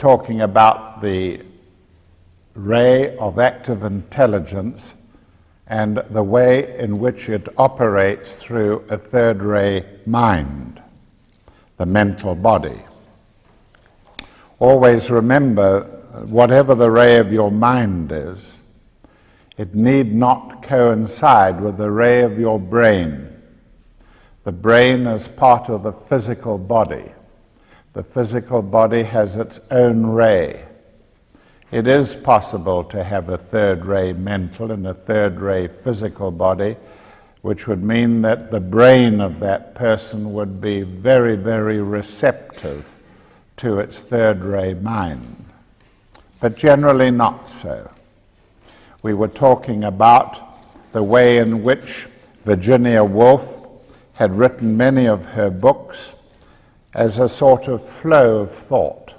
talking about the ray of active intelligence and the way in which it operates through a third ray mind, the mental body. Always remember, whatever the ray of your mind is, it need not coincide with the ray of your brain. The brain is part of the physical body. The physical body has its own ray. It is possible to have a third ray mental and a third ray physical body, which would mean that the brain of that person would be very, very receptive to its third ray mind, but generally not so. We were talking about the way in which Virginia Woolf had written many of her books as a sort of flow of thought,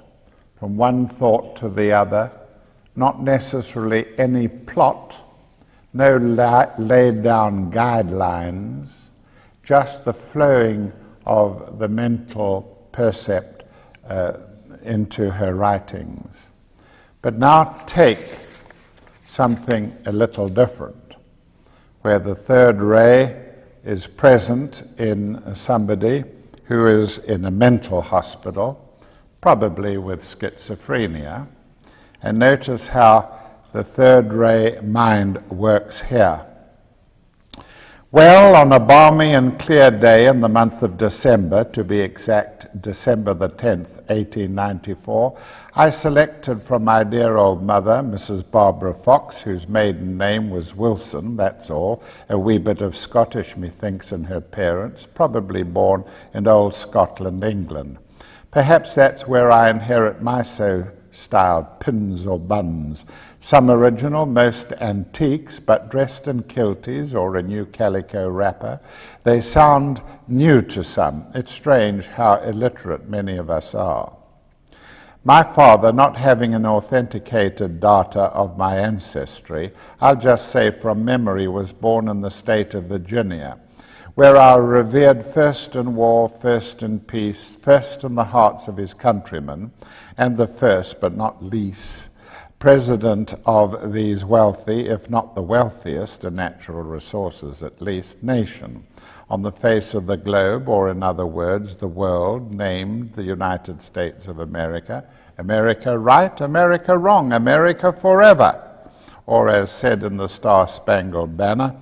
from one thought to the other, not necessarily any plot, no laid down guidelines, just the flowing of the mental percept into her writings. But now take something a little different, where the third ray is present in somebody who is in a mental hospital, probably with schizophrenia, and notice how the third ray mind works here. Well, on a balmy and clear day in the month of December, to be exact, December the 10th, 1894, I selected from my dear old mother, Mrs. Barbara Fox, whose maiden name was Wilson, that's all, a wee bit of Scottish, methinks, in her parents, probably born in old Scotland, England. Perhaps that's where I inherit my so-styled pins or buns, some original, most antiques, but dressed in kilties or a new calico wrapper. They sound new to some. It's strange how illiterate many of us are. My father, not having an authenticated data of my ancestry, I'll just say from memory, was born in the state of Virginia, where our revered first in war, first in peace, first in the hearts of his countrymen, and the first, but not least, president of these wealthy, if not the wealthiest, in natural resources at least, nation on the face of the globe, or in other words, the world, named the United States of America. America right, America wrong, America forever. Or as said in the Star-Spangled Banner,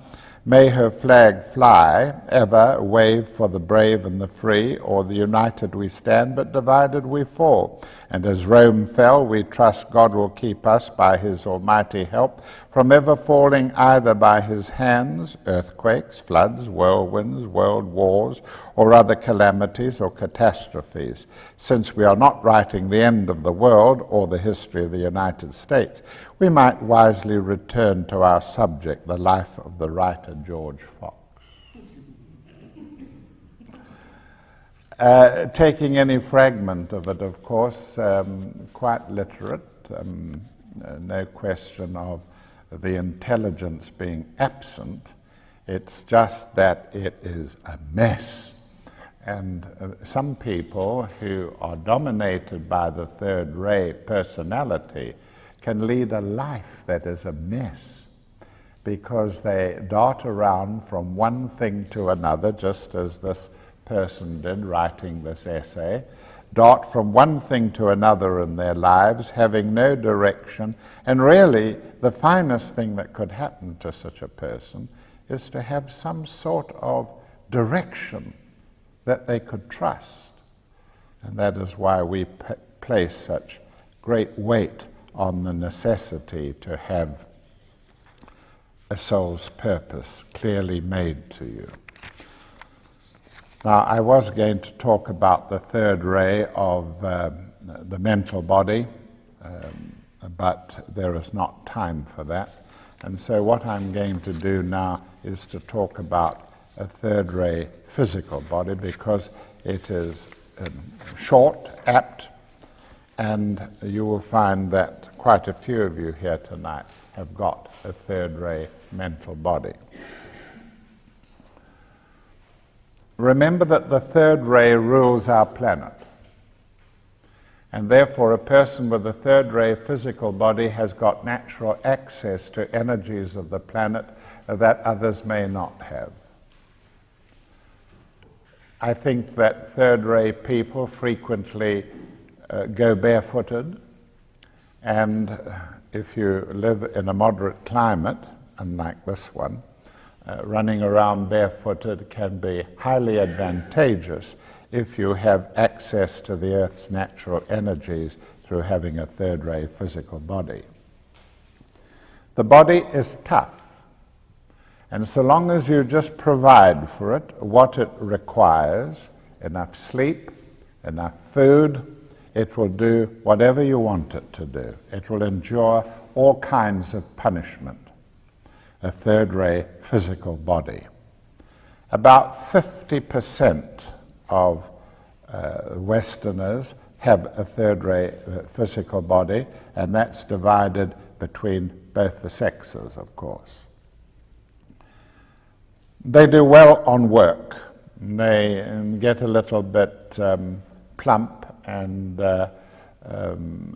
may her flag fly, ever wave for the brave and the free, or the united we stand, but divided we fall. And as Rome fell, we trust God will keep us by his almighty help from ever falling either by his hands, earthquakes, floods, whirlwinds, world wars, or other calamities or catastrophes. Since we are not writing the end of the world or the history of the United States, we might wisely return to our subject, the life of the writer George Fox. Taking any fragment of it, of course, quite literate, no question of the intelligence being absent. It's just that it is a mess. And some people who are dominated by the third ray personality can lead a life that is a mess, because they dart around from one thing to another, just as this person did writing this essay, dart from one thing to another in their lives, having no direction. And really, the finest thing that could happen to such a person is to have some sort of direction that they could trust. And that is why we place such great weight on the necessity to have a soul's purpose clearly made to you. Now, I was going to talk about the third ray of the mental body, but there is not time for that. And so what I'm going to do now is to talk about a third ray physical body, because it is short, apt, and you will find that quite a few of you here tonight have got a third ray mental body. Remember that the third ray rules our planet. And therefore, a person with a third-ray physical body has got natural access to energies of the planet that others may not have. I think that third-ray people frequently go barefooted, and if you live in a moderate climate, unlike this one, running around barefooted can be highly advantageous if you have access to the Earth's natural energies through having a third-ray physical body. The body is tough, and so long as you just provide for it what it requires, enough sleep, enough food, it will do whatever you want it to do. It will endure all kinds of punishment. A third-ray physical body. About 50% of Westerners have a third-ray physical body, and that's divided between both the sexes, of course. They do well on work. They get a little bit plump and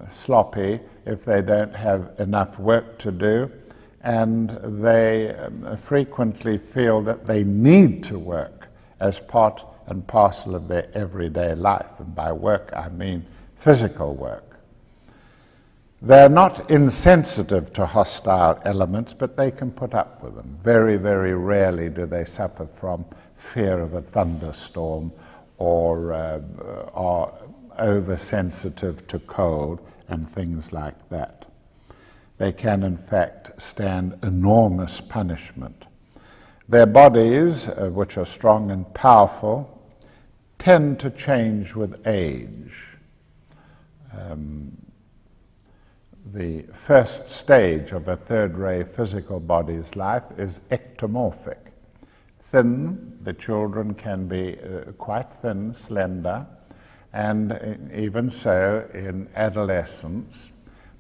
sloppy if they don't have enough work to do, and they frequently feel that they need to work as part and parcel of their everyday life. And by work, I mean physical work. They're not insensitive to hostile elements, but they can put up with them. Very, very rarely do they suffer from fear of a thunderstorm or are oversensitive to cold and things like that. They can, in fact, stand enormous punishment. Their bodies, which are strong and powerful, tend to change with age. The first stage of a third-ray physical body's life is ectomorphic. Thin, the children can be quite thin, slender, and even so in adolescence.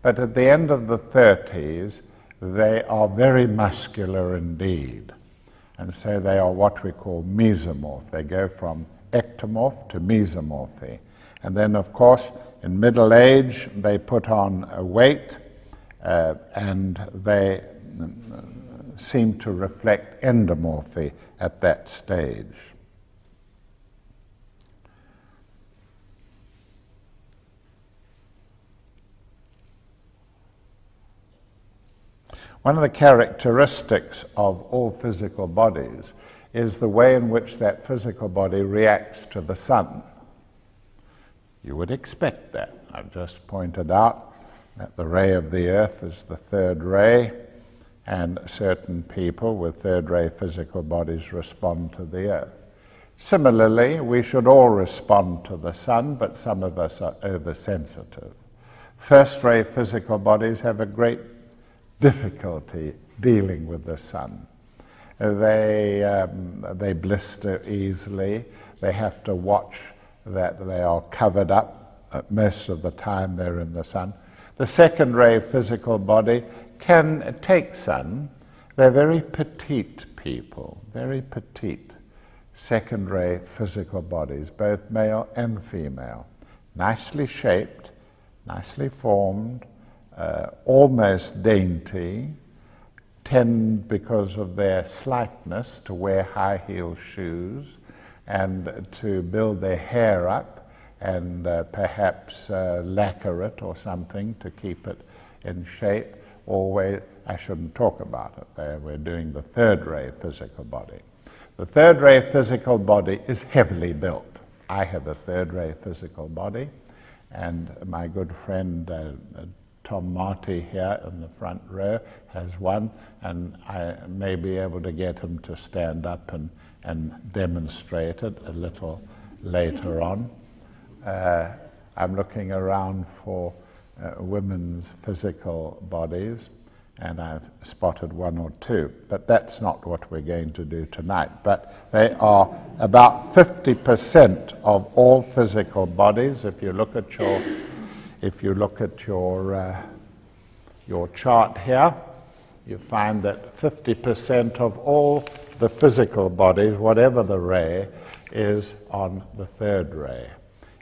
But at the end of the 30s, they are very muscular indeed. And so they are what we call mesomorph. They go from ectomorph to mesomorphy. And then, of course, in middle age, they put on a weight and they seem to reflect endomorphy at that stage. One of the characteristics of all physical bodies is the way in which that physical body reacts to the sun. You would expect that. I've just pointed out that the ray of the earth is the third ray, and certain people with third-ray physical bodies respond to the earth. Similarly, we should all respond to the sun, but some of us are oversensitive. First-ray physical bodies have a great difficulty dealing with the sun. They blister easily. They have to watch that they are covered up most of the time they're in the sun. The second-ray physical body can take sun. They're very petite people, very petite second-ray physical bodies, both male and female, nicely shaped, nicely formed, almost dainty, tend, because of their slightness, to wear high-heeled shoes and to build their hair up and perhaps lacquer it or something to keep it in shape. Always, I shouldn't talk about it there. We're doing the third-ray physical body. The third-ray physical body is heavily built. I have a third-ray physical body, and my good friend Tom Marty here in the front row has one, and I may be able to get him to stand up and demonstrate it a little later on. I'm looking around for women's physical bodies, and I've spotted one or two, but that's not what we're going to do tonight. But they are about 50% of all physical bodies. If you look at your chart here, you find that 50% of all the physical bodies, whatever the ray, is on the third ray.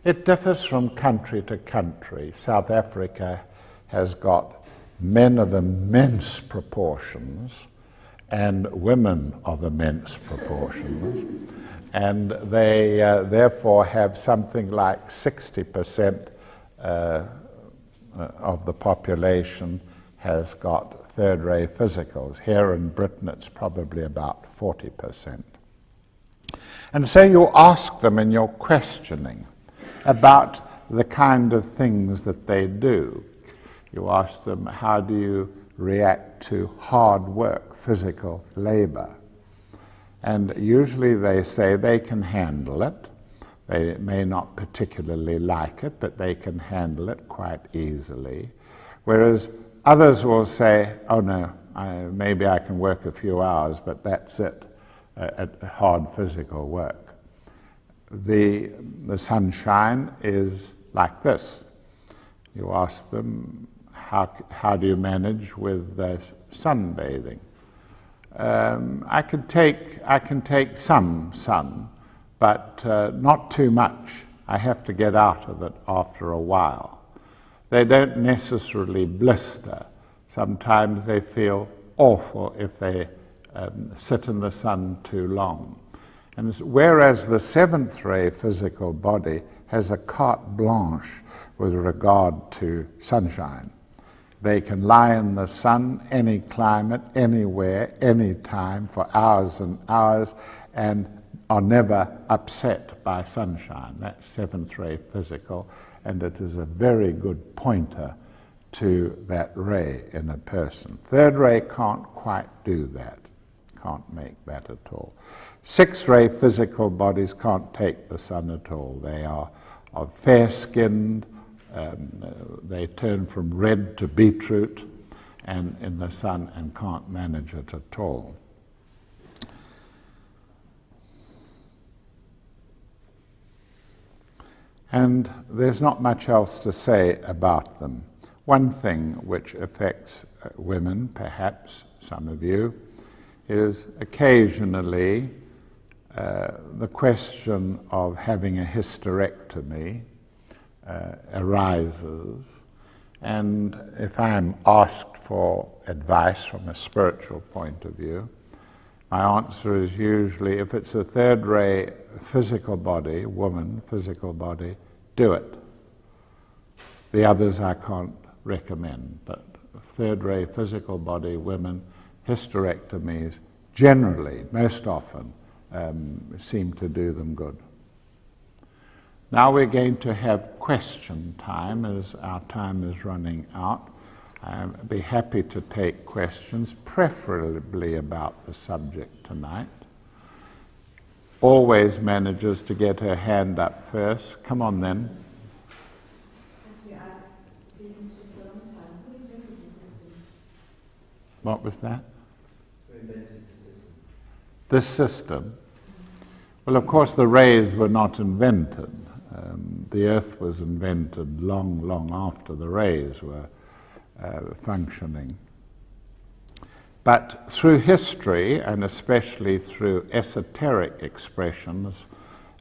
It differs from country to country. South Africa has got men of immense proportions and women of immense proportions, and they therefore have something like 60% of the population has got third-ray physicals. Here in Britain it's probably about 40%. And so you ask them in your questioning about the kind of things that they do. You ask them, how do you react to hard work, physical labor? And usually they say they can handle it. They may not particularly like it, but they can handle it quite easily. Whereas others will say, oh no, maybe I can work a few hours, but that's it, at hard physical work. The sunshine is like this. You ask them, how do you manage with sunbathing? I can take some sun, but not too much. I have to get out of it after a while. They don't necessarily blister. Sometimes they feel awful if they sit in the sun too long. And whereas the seventh ray physical body has a carte blanche with regard to sunshine. They can lie in the sun, any climate, anywhere, any time, for hours and hours, and are never upset by sunshine. That's seventh ray physical, and it is a very good pointer to that ray in a person. Third ray can't quite do that, can't make that at all. Sixth ray physical bodies can't take the sun at all. They are fair-skinned, they turn from red to beetroot and in the sun and can't manage it at all. And there's not much else to say about them. One thing which affects women, perhaps some of you, is occasionally the question of having a hysterectomy arises, and if I'm asked for advice from a spiritual point of view, my answer is usually, if it's a third ray physical body, woman, physical body, do it. The others I can't recommend, but third ray physical body, women, hysterectomies generally, most often, seem to do them good. Now we're going to have question time as our time is running out. I'll be happy to take questions, preferably about the subject tonight. Always manages to get her hand up first. Come on then. What was that? Who invented the system? This system? Well, of course, the rays were not invented. The Earth was invented long, long after the rays were functioning. But through history, and especially through esoteric expressions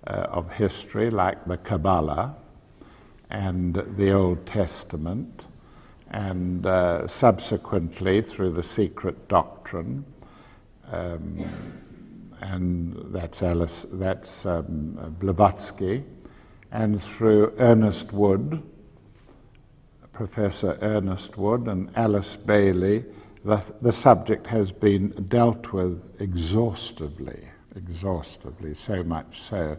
of history, like the Kabbalah and the Old Testament, and subsequently through the secret doctrine, and that's Blavatsky, and through Ernest Wood, Professor Ernest Wood and Alice Bailey, the subject has been dealt with exhaustively, so much so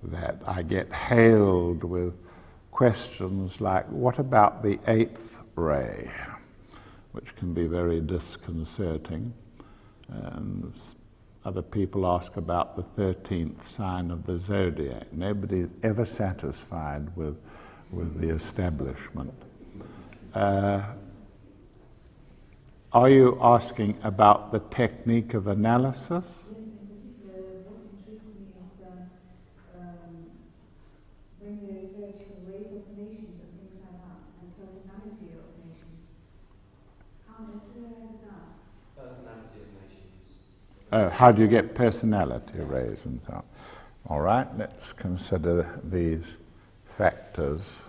that I get hailed with questions like, what about the eighth ray? Which can be very disconcerting. And other people ask about the 13th sign of the zodiac. Nobody's ever satisfied with the establishment. Are you asking about the technique of analysis? Yes, in particular, what intrigues me is when they refer to the ways of nations and things like that, and personality of nations. How do they have that? Personality of nations. How do you get personality rays and so on? All right, let's consider these factors.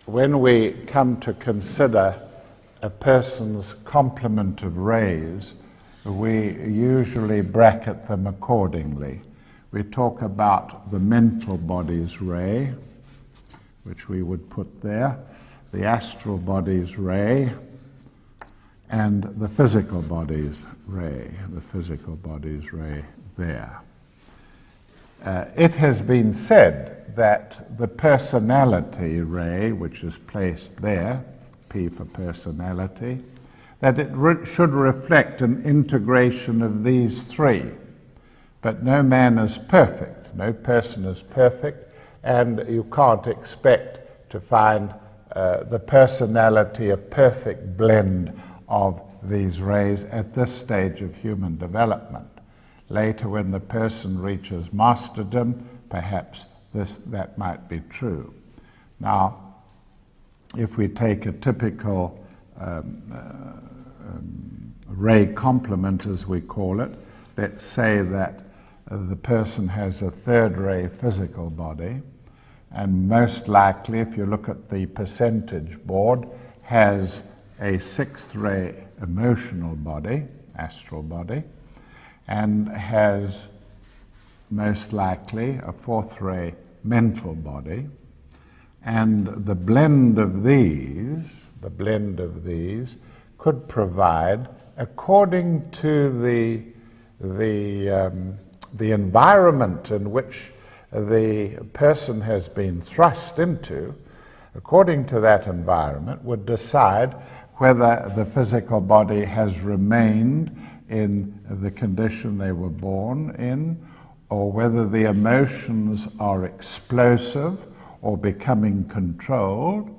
When we come to consider a person's complement of rays, we usually bracket them accordingly. We talk about the mental body's ray, which we would put there, the astral body's ray, and the physical body's ray, there. It has been said that the personality ray, which is placed there, P for personality, that it should reflect an integration of these three. But no man is perfect, no person is perfect, and you can't expect to find the personality a perfect blend of these rays at this stage of human development. Later, when the person reaches masterdom, perhaps that might be true. Now, if we take a typical ray complement, as we call it, let's say that the person has a third ray physical body, and most likely, if you look at the percentage board, has a sixth ray emotional body, astral body, and has most likely a fourth ray mental body. And the blend of these could provide, according to the environment in which the person has been thrust into, according to that environment, would decide whether the physical body has remained in the condition they were born in, or whether the emotions are explosive or becoming controlled,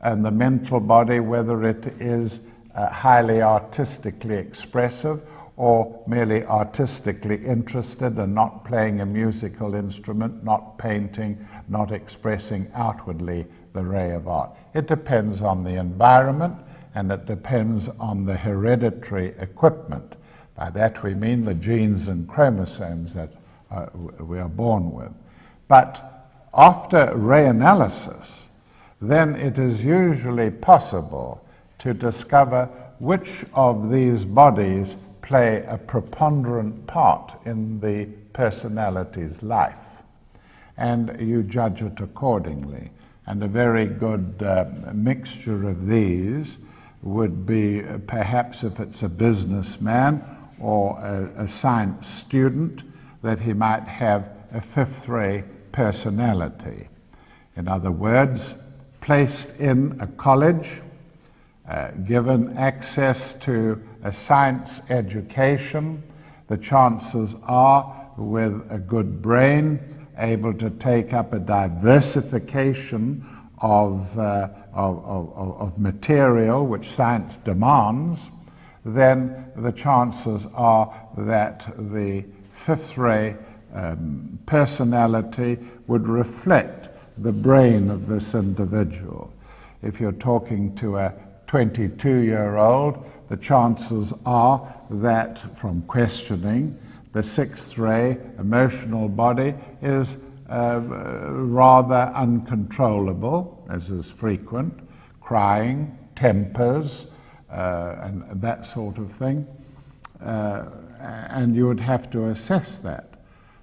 and the mental body, whether it is highly artistically expressive or merely artistically interested and not playing a musical instrument, not painting, not expressing outwardly the ray of art. It depends on the environment, and it depends on the hereditary equipment. By that we mean the genes and chromosomes that we are born with. But after ray analysis, then it is usually possible to discover which of these bodies play a preponderant part in the personality's life. And you judge it accordingly. And a very good mixture of these would be perhaps, if it's a businessman or a science student, that he might have a fifth ray personality. In other words, placed in a college, given access to a science education, the chances are, with a good brain, able to take up a diversification of material which science demands, then the chances are that the fifth ray personality would reflect the brain of this individual. If you're talking to a 22-year-old, the chances are that, from questioning, the sixth ray emotional body is rather uncontrollable, as is frequent, crying, tempers, and that sort of thing. And you would have to assess that.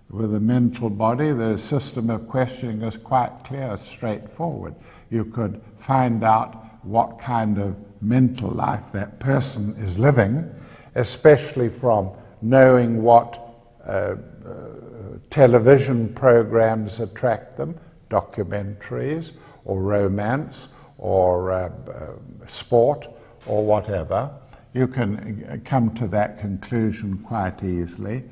With a mental body, the system of questioning is quite clear, straightforward. You could find out what kind of mental life that person is living, especially from knowing what television programs attract them, documentaries or romance or sport or whatever. You can come to that conclusion quite easily.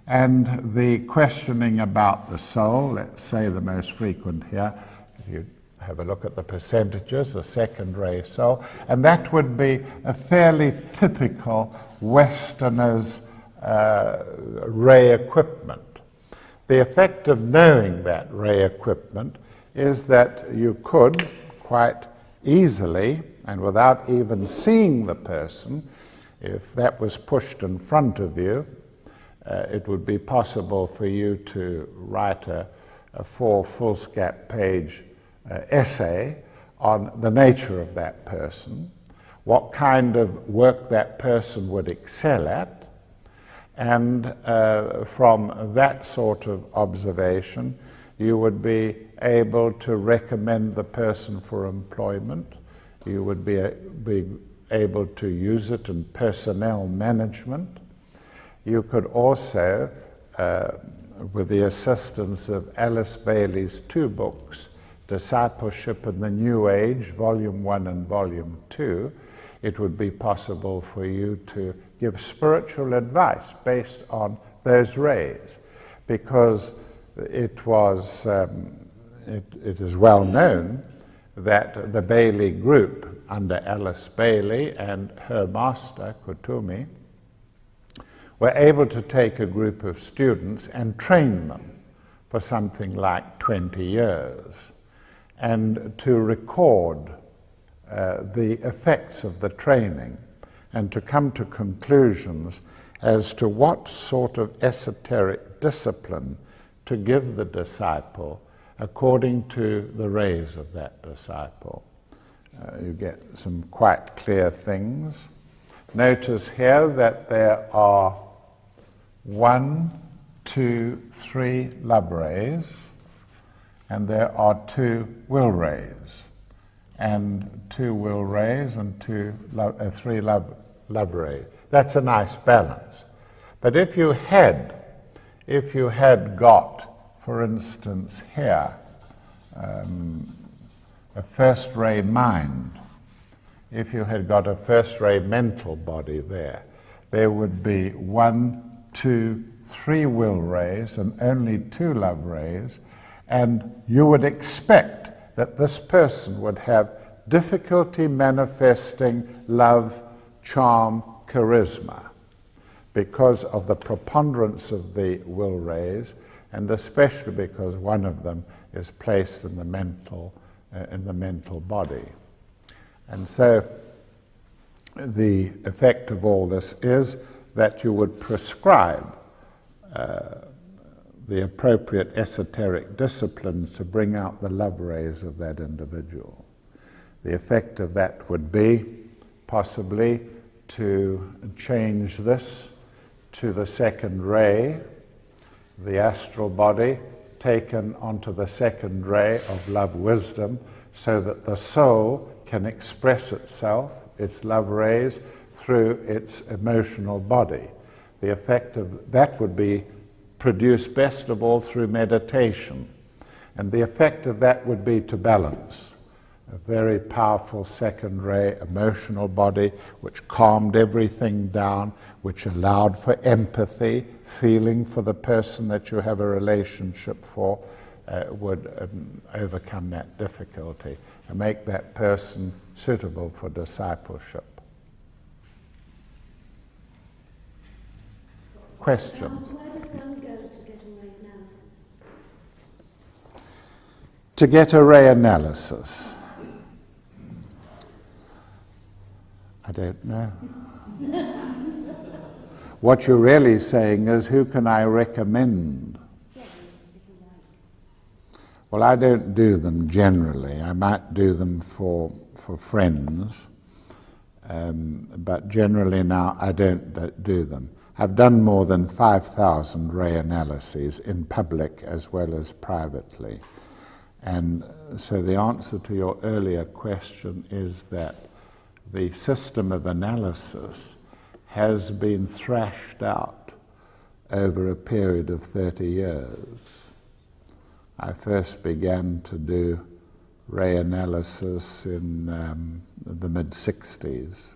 And the questioning about the soul, let's say the most frequent here, if you have a look at the percentages, the second ray soul, and that would be a fairly typical Westerner's ray equipment. The effect of knowing that ray equipment is that you could quite easily, and without even seeing the person, if that was pushed in front of you, it would be possible for you to write a a 4 foolscap page essay on the nature of that person, what kind of work that person would excel at, and from that sort of observation, you would be able to recommend the person for employment. You would be able to use it in personnel management. You could also, with the assistance of Alice Bailey's 2 books, Discipleship in the New Age, Volume 1 and Volume 2, it would be possible for you to give spiritual advice based on those rays, because it was, it is well known that the Bailey group under Alice Bailey and her master, Kutumi, were able to take a group of students and train them for something like 20 years, and to record the effects of the training and to come to conclusions as to what sort of esoteric discipline to give the disciple according to the rays of that disciple. You get some quite clear things. Notice here that there are 1, 2, 3 love rays, and there are 2 will rays, and 2 will rays and 3 love rays. That's a nice balance. But if you had got, for instance, here, a first ray mind, if you had got a first ray mental body there would be 1, 2, 3 will rays and only 2 love rays, and you would expect that this person would have difficulty manifesting love, charm, charisma, because of the preponderance of the will rays, and especially because one of them is placed in the mental body. And so the effect of all this is that you would prescribe the appropriate esoteric disciplines to bring out the love rays of that individual. The effect of that would be possibly to change this to the second ray, the astral body taken onto the second ray of love wisdom, so that the soul can express itself, its love rays, through its emotional body. The effect of that would be produced best of all through meditation, and the effect of that would be to balance a very powerful second ray emotional body, which calmed everything down, which allowed for empathy, feeling for the person that you have a relationship for, would overcome that difficulty and make that person suitable for discipleship. Questions? Where does one go to get a ray analysis? To get a ray analysis? I don't know. What you're really saying is, who can I recommend? Well, I don't do them generally. I might do them for friends, but generally now I don't do them. I've done more than 5,000 ray analyses in public as well as privately. And so the answer to your earlier question is that the system of analysis has been thrashed out over a period of 30 years. I first began to do ray analysis in the mid-60s,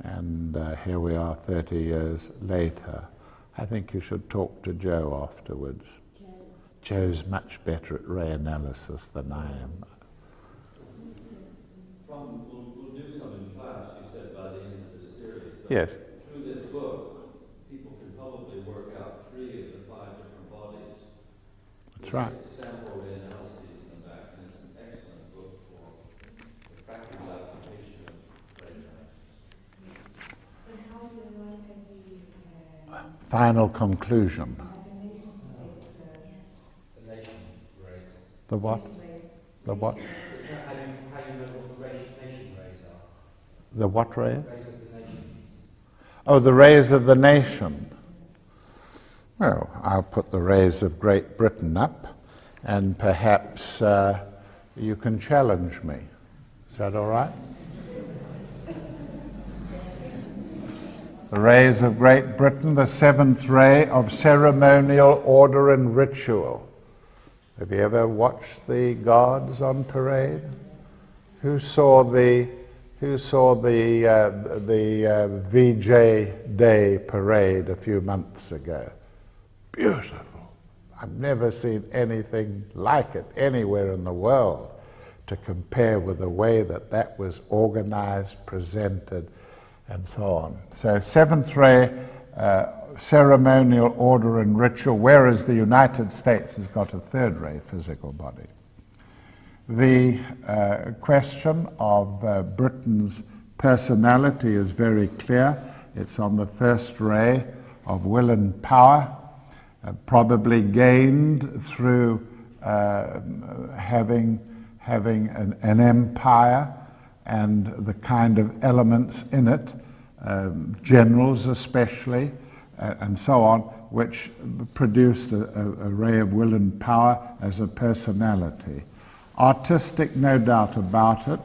and here we are 30 years later. I think you should talk to Joe afterwards. Joe's much better at ray analysis than I am. We'll do some in class, you said, by the end of this series. But Yes. through this book, people can probably work out 3 of the 5 different bodies. That's right. Sample ray analyses in the back, and it's an excellent book for the practical application of ray analysis. And how do you like the Final conclusion. nation states? The nation The what? The what? Isn't that how you know what the nation rays are? The what rays? Rays of the nations. Oh, the rays of the nation. Well, I'll put the rays of Great Britain up, and perhaps you can challenge me. Is that all right? The rays of Great Britain, the seventh ray of ceremonial order and ritual. Have you ever watched the guards on parade? Who saw the VJ Day parade a few months ago? Beautiful. I've never seen anything like it anywhere in the world to compare with the way that was organized, presented, and so on. So seventh ray, ceremonial order and ritual, whereas the United States has got a third ray physical body. The question of Britain's personality is very clear. It's on the first ray of will and power, probably gained through having an empire and the kind of elements in it, generals especially, and so on, which produced a ray of will and power as a personality. Artistic, no doubt about it,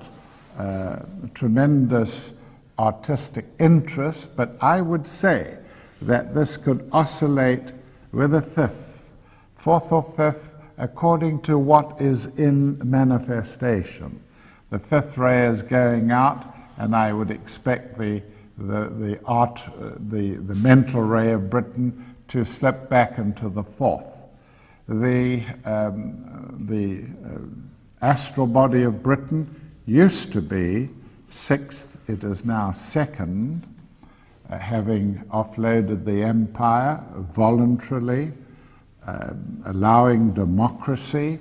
tremendous artistic interest, but I would say that this could oscillate with a fifth, fourth or fifth, according to what is in manifestation. The fifth ray is going out, and I would expect the mental ray of Britain to slip back into the fourth. The astral body of Britain used to be sixth, it is now second, having offloaded the empire voluntarily, allowing democracy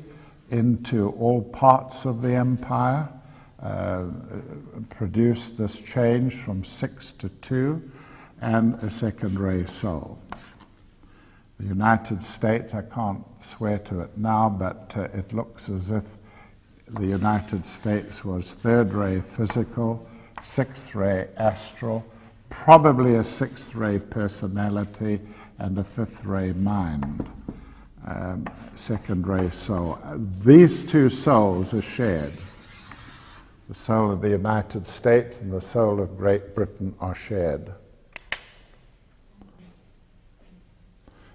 into all parts of the empire, produced this change from 6 to 2, and a second ray soul. The United States, I can't swear to it now, but it looks as if the United States was third ray physical, sixth ray astral, probably a sixth ray personality, and a fifth ray mind, second ray soul. These two souls are shared. The soul of the United States and the soul of Great Britain are shared.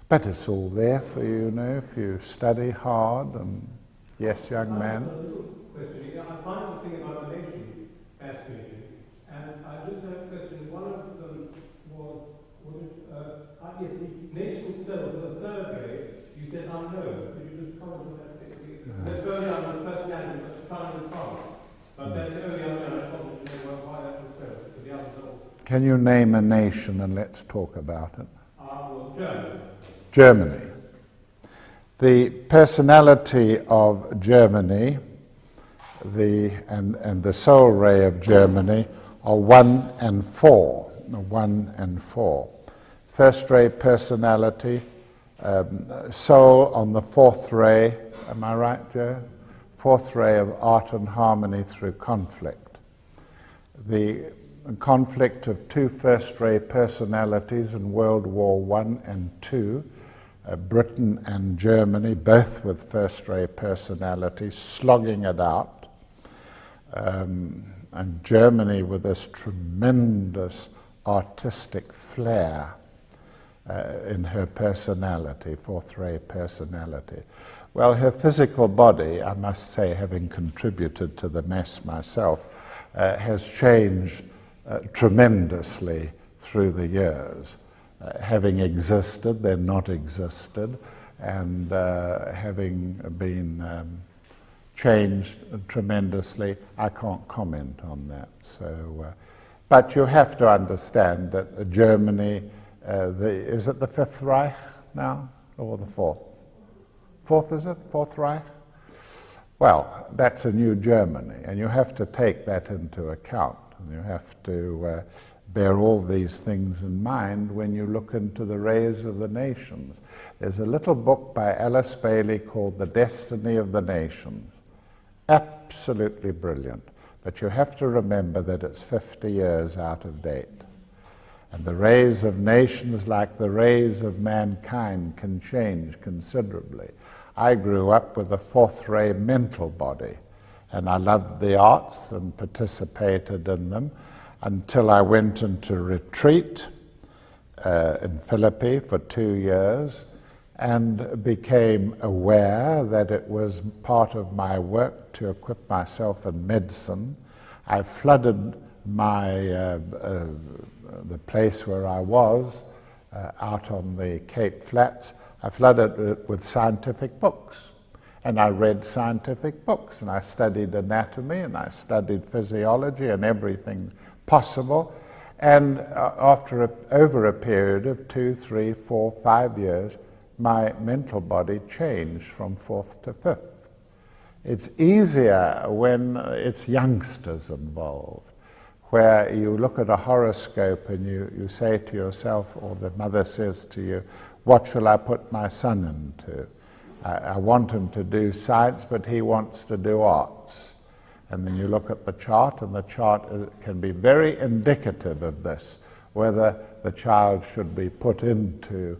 But it's all there for you, if you study hard. And yes, young man? I find the thing about the nation fascinating, and I just had a question. One of them was yes, the nation cell, the survey, you said unknown. Could you just comment on that? The early unknown personality, but trying to pass. But then the early unknown, I just wanted to know why that was so. For the others all. Can you name a nation and let's talk about it? Well, Germany. Germany. The personality of Germany, and the soul ray of Germany are 1 and 4. 1 and 4. First ray personality, soul on the fourth ray. Am I right, Joe? Fourth ray of art and harmony through conflict. The conflict of two first ray personalities in World War I and II, Britain and Germany, both with first ray personalities, slogging it out. And Germany with this tremendous artistic flair in her personality, fourth ray personality. Well, her physical body, I must say, having contributed to the mess myself, has changed tremendously through the years. Having existed, then not existed, and having been changed tremendously, I can't comment on that. So, but you have to understand that Germany, is it the Fifth Reich now, or the Fourth? Fourth, is it? Fourth Reich? Well, that's a new Germany, and you have to take that into account. And you have to bear all these things in mind when you look into the rays of the nations. There's a little book by Alice Bailey called The Destiny of the Nations. Absolutely brilliant. But you have to remember that it's 50 years out of date. And the rays of nations, like the rays of mankind, can change considerably. I grew up with a fourth-ray mental body, and I loved the arts and participated in them until I went into retreat in Philippi for 2 years and became aware that it was part of my work to equip myself in medicine. I flooded the place where I was, out on the Cape Flats. I flooded it with scientific books. And I read scientific books, and I studied anatomy, and I studied physiology and everything possible. And over a period of 2, 3, 4, 5 years, my mental body changed from fourth to fifth. It's easier when it's youngsters involved, where you look at a horoscope and you say to yourself, or the mother says to you, what shall I put my son into? I want him to do science, but he wants to do arts. And then you look at the chart, and the chart can be very indicative of this, whether the child should be put into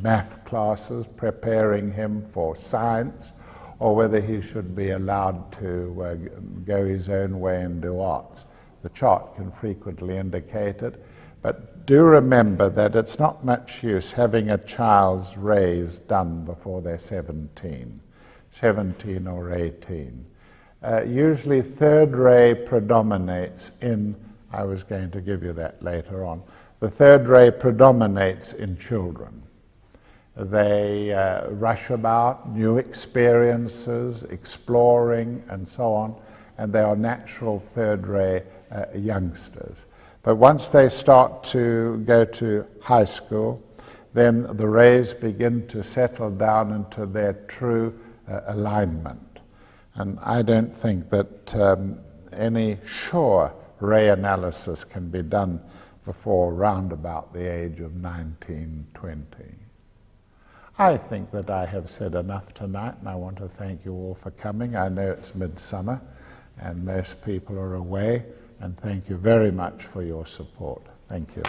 math classes, preparing him for science, or whether he should be allowed to go his own way and do arts. The chart can frequently indicate it, but do remember that it's not much use having a child's rays done before they're 17 or 18. Usually third ray predominates in, I was going to give you that later on, the third ray predominates in children. They rush about, new experiences, exploring, and so on, and they are natural third ray youngsters. But once they start to go to high school, then the rays begin to settle down into their true alignment. And I don't think that any sure ray analysis can be done before round about the age of 19, 20. I think that I have said enough tonight, and I want to thank you all for coming. I know it's midsummer, and most people are away, and thank you very much for your support. Thank you.